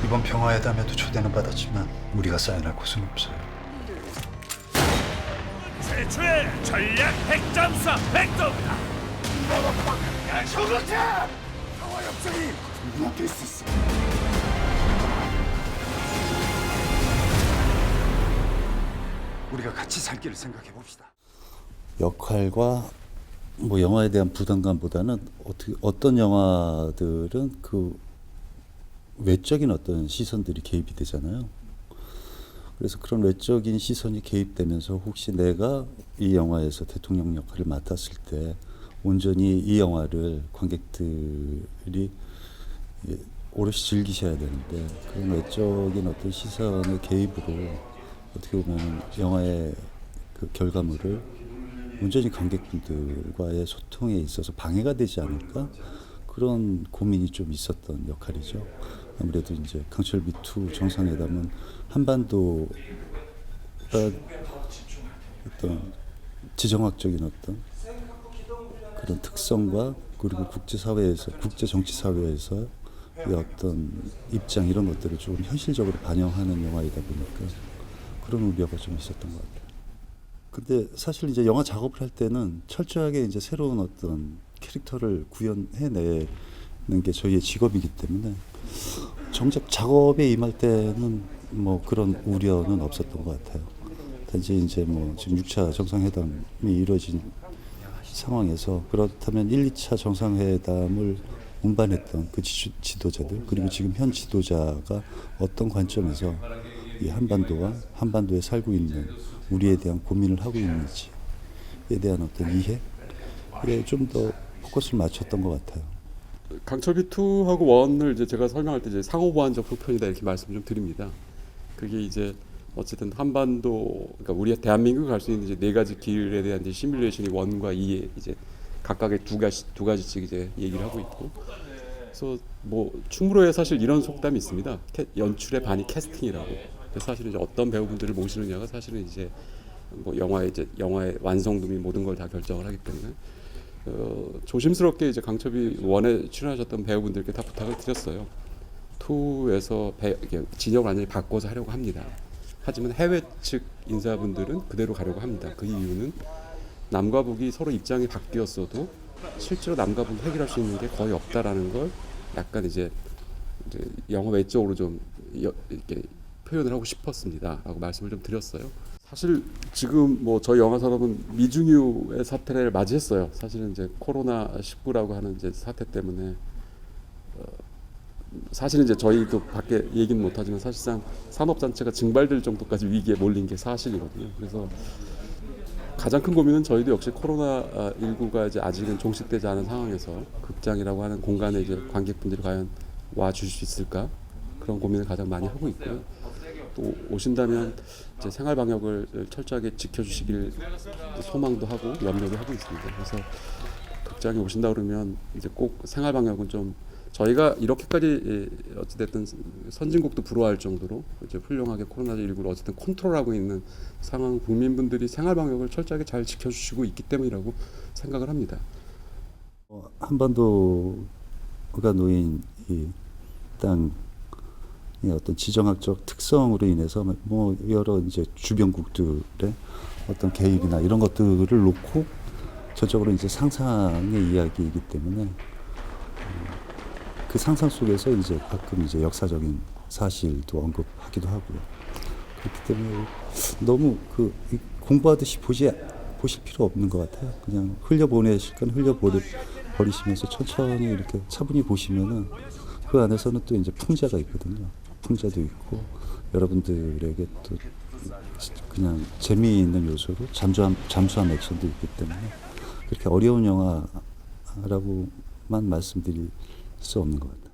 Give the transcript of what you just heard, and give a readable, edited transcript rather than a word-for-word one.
이번 평화회담에도 초대는 받았지만 우리가 사인할 곳은 없어요. 최초의 전략 핵잠수함 백도다. 야 저거자! 평화 협정이 무너질 수 있어. 우리가 같이 살 길을 생각해 봅시다. 역할과 뭐 영화에 대한 부담감보다는 어떤 영화들은 그 외적인 어떤 시선들이 개입이 되잖아요. 그래서 그런 외적인 시선이 개입되면서 혹시 내가 이 영화에서 대통령 역할을 맡았을 때 온전히 이 영화를 관객들이 오롯이 즐기셔야 되는데 그런 외적인 어떤 시선의 개입으로 어떻게 보면 영화의 그 결과물을 온전히 관객분들과의 소통에 있어서 방해가 되지 않을까 그런 고민이 좀 있었던 역할이죠. 아무래도 이제 강철 미투 정상회담은 한반도가 어떤 지정학적인 어떤 그런 특성과 그리고 국제사회에서 국제 정치 사회에서 이 어떤 입장 이런 것들을 좀 현실적으로 반영하는 영화이다 보니까 그런 우려가 좀 있었던 것 같아요. 근데 사실 이제 영화 작업을 할 때는 철저하게 이제 새로운 어떤 캐릭터를 구현해내는 게 저희의 직업이기 때문에 정작 작업에 임할 때는 뭐 그런 우려는 없었던 것 같아요. 단지 이제 뭐 지금 6차 정상회담이 이루어진 상황에서 그렇다면 1, 2차 정상회담을 운반했던 그 지도자들 그리고 지금 현 지도자가 어떤 관점에서 이 한반도와 한반도에 살고 있는 우리에 대한 고민을 하고 있는지에 대한 어떤 이해에 좀 더 포커스를 맞췄던 것 같아요. 강철비 2하고 1을 이제 제가 설명할 때 이제 상호보완적 속편이다 이렇게 말씀 좀 드립니다. 그게 이제 어쨌든 한반도 그러니까 우리 대한민국이 갈 수 있는 이제 네 가지 길에 대한 이제 시뮬레이션이 1과 2에 이제 각각의 두 가지씩 이제 얘기를 하고 있고. 그래서 뭐 충무로에 사실 이런 속담이 있습니다. 연출의 반이 캐스팅이라고. 그래서 사실은 이제 어떤 배우분들을 모시느냐가 사실은 이제 뭐 영화의 완성도 및 모든 걸 다 결정을 하기 때문에 조심스럽게 이제 강철비 1에 출연하셨던 배우분들께 다 부탁을 드렸어요. 2에서 진영을 완전히 바꿔서 하려고 합니다. 하지만 해외 측 인사분들은 그대로 가려고 합니다. 그 이유는 남과 북이 서로 입장이 바뀌었어도 실제로 남과 북이 해결할 수 있는 게 거의 없다라는 걸 약간 이제 영화 외적으로 좀 이렇게 표현을 하고 싶었습니다라고 말씀을 좀 드렸어요. 사실 지금 뭐 저희 영화 산업은 미중유의 사태를 맞이했어요. 사실은 이제 코로나 19라고 하는 이제 사태 때문에 사실은 이제 저희도 밖에 얘기는 못하지만 사실상 산업 전체가 증발될 정도까지 위기에 몰린 게 사실이거든요. 그래서 가장 큰 고민은 저희도 역시 코로나19가 이제 아직은 종식되지 않은 상황에서 극장이라고 하는 공간에 이제 관객분들이 과연 와 주실 수 있을까 그런 고민을 가장 많이 하고 있고요. 또 오신다면 이제 생활 방역을 철저하게 지켜주시길 소망도 하고 염려도 하고 있습니다. 그래서 극장에 오신다 그러면 이제 꼭 생활 방역은 좀 저희가 이렇게까지 어찌됐든 선진국도 부러워할 정도로 이제 훌륭하게 코로나19를 어쨌든 컨트롤하고 있는 상황 국민분들이 생활 방역을 철저하게 잘 지켜주시고 있기 때문이라고 생각을 합니다. 한반도가 놓인 이 땅 어떤 지정학적 특성으로 인해서 뭐 여러 이제 주변국들의 어떤 개입이나 이런 것들을 놓고 전적으로 이제 상상의 이야기이기 때문에 그 상상 속에서 이제 가끔 이제 역사적인 사실도 언급하기도 하고요. 그렇기 때문에 너무 공부하듯이 보실 필요 없는 것 같아요. 그냥 흘려보내실 건 흘려버리시면서 천천히 이렇게 차분히 보시면은 그 안에서는 또 이제 풍자가 있거든요. 풍자도 있고 여러분들에게 또 그냥 재미있는 요소로 잠수함 액션도 있기 때문에 그렇게 어려운 영화라고만 말씀드릴 수 없는 것 같아요.